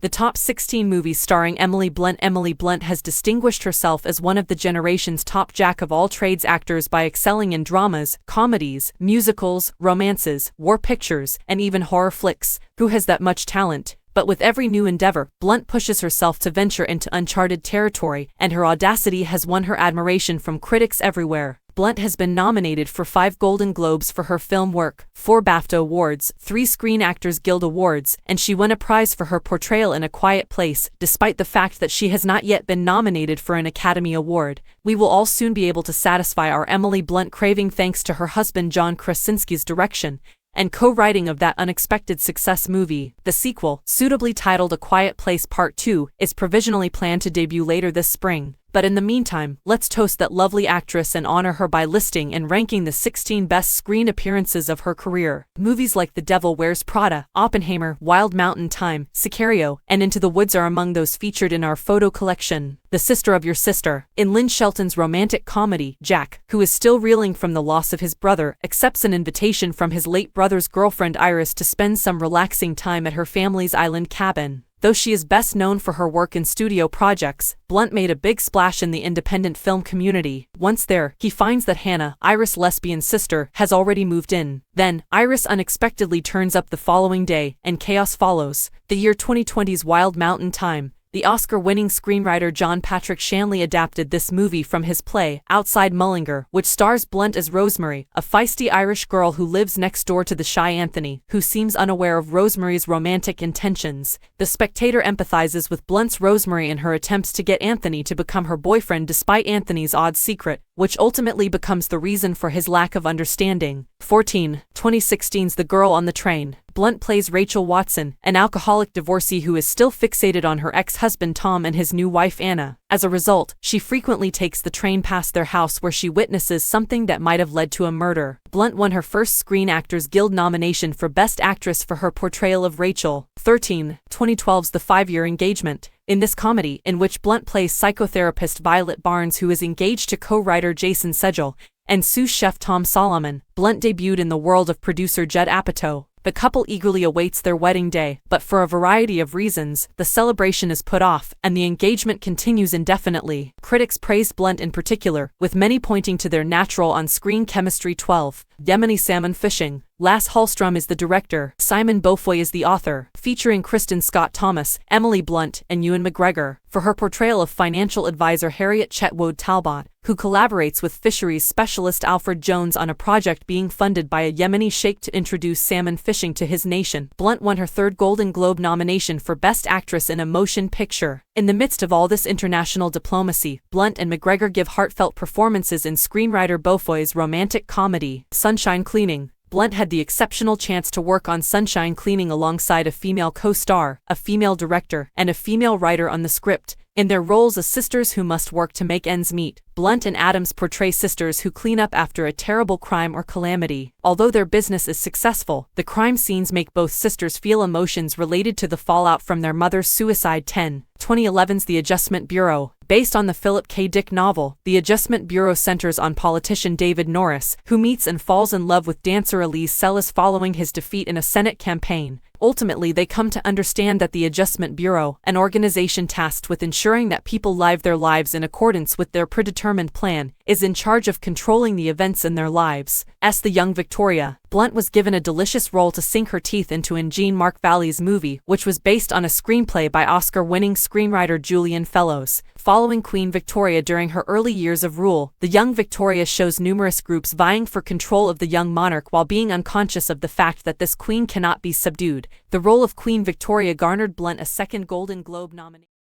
The top 16 movies starring Emily Blunt. Emily Blunt has distinguished herself as one of the generation's top jack-of-all-trades actors by excelling in dramas, comedies, musicals, romances, war pictures, and even horror flicks. Who has that much talent? But with every new endeavor, Blunt pushes herself to venture into uncharted territory, and her audacity has won her admiration from critics everywhere. Blunt has been nominated for 5 Golden Globes for her film work, 4 BAFTA Awards, 3 Screen Actors Guild Awards, and she won a prize for her portrayal in A Quiet Place, despite the fact that she has not yet been nominated for an Academy Award. We will all soon be able to satisfy our Emily Blunt craving thanks to her husband John Krasinski's direction and co-writing of that unexpected success movie. The sequel, suitably titled A Quiet Place Part 2, is provisionally planned to debut later this spring. But in the meantime, let's toast that lovely actress and honor her by listing and ranking the 16 best screen appearances of her career. Movies like The Devil Wears Prada, Oppenheimer, Wild Mountain Thyme, Sicario, and Into the Woods are among those featured in our photo collection. The Sister of Your Sister. In Lynn Shelton's romantic comedy, Jack, who is still reeling from the loss of his brother, accepts an invitation from his late brother's girlfriend Iris to spend some relaxing time at her family's island cabin. Though she is best known for her work in studio projects, Blunt made a big splash in the independent film community. Once there, he finds that Hannah, Iris' lesbian sister, has already moved in. Then, Iris unexpectedly turns up the following day, and chaos follows. The year 2020's Wild Mountain Thyme. The Oscar-winning screenwriter John Patrick Shanley adapted this movie from his play, Outside Mullingar, which stars Blunt as Rosemary, a feisty Irish girl who lives next door to the shy Anthony, who seems unaware of Rosemary's romantic intentions. The spectator empathizes with Blunt's Rosemary in her attempts to get Anthony to become her boyfriend despite Anthony's odd secret, which ultimately becomes the reason for his lack of understanding. 2016's The Girl on the Train. Blunt plays Rachel Watson, an alcoholic divorcee who is still fixated on her ex-husband Tom and his new wife Anna. As a result, she frequently takes the train past their house where she witnesses something that might have led to a murder. Blunt won her first Screen Actors Guild nomination for Best Actress for her portrayal of Rachel. 2012's The 5-Year Engagement. In this comedy, in which Blunt plays psychotherapist Violet Barnes who is engaged to co-writer Jason Segel and sous chef Tom Solomon, Blunt debuted in the world of producer Judd Apatow. The couple eagerly awaits their wedding day, but for a variety of reasons, the celebration is put off, and the engagement continues indefinitely. Critics praised Blunt in particular, with many pointing to their natural on-screen chemistry. 12. Yemeni Salmon Fishing. Lasse Hallström is the director, Simon Beaufoy is the author, featuring Kristen Scott Thomas, Emily Blunt, and Ewan McGregor, for her portrayal of financial advisor Harriet Chetwood Talbot, who collaborates with fisheries specialist Alfred Jones on a project being funded by a Yemeni sheikh to introduce salmon fishing to his nation. Blunt won her 3rd Golden Globe nomination for Best Actress in a Motion Picture. In the midst of all this international diplomacy, Blunt and McGregor give heartfelt performances in screenwriter Beaufoy's romantic comedy, Sunshine Cleaning. Blunt had the exceptional chance to work on Sunshine Cleaning alongside a female co-star, a female director, and a female writer on the script. In their roles as sisters who must work to make ends meet, Blunt and Adams portray sisters who clean up after a terrible crime or calamity. Although their business is successful, the crime scenes make both sisters feel emotions related to the fallout from their mother's suicide. 2011's The Adjustment Bureau. Based on the Philip K. Dick novel, The Adjustment Bureau centers on politician David Norris, who meets and falls in love with dancer Elise Sellis following his defeat in a Senate campaign. Ultimately, they come to understand that the Adjustment Bureau, an organization tasked with ensuring that people live their lives in accordance with their predetermined plan, is in charge of controlling the events in their lives. As the young Victoria, Blunt was given a delicious role to sink her teeth into in Jean-Marc Valley's movie, which was based on a screenplay by Oscar-winning screenwriter Julian Fellowes. Following Queen Victoria during her early years of rule, the young Victoria shows numerous groups vying for control of the young monarch while being unconscious of the fact that this queen cannot be subdued. The role of Queen Victoria garnered Blunt a 2nd Golden Globe nomination.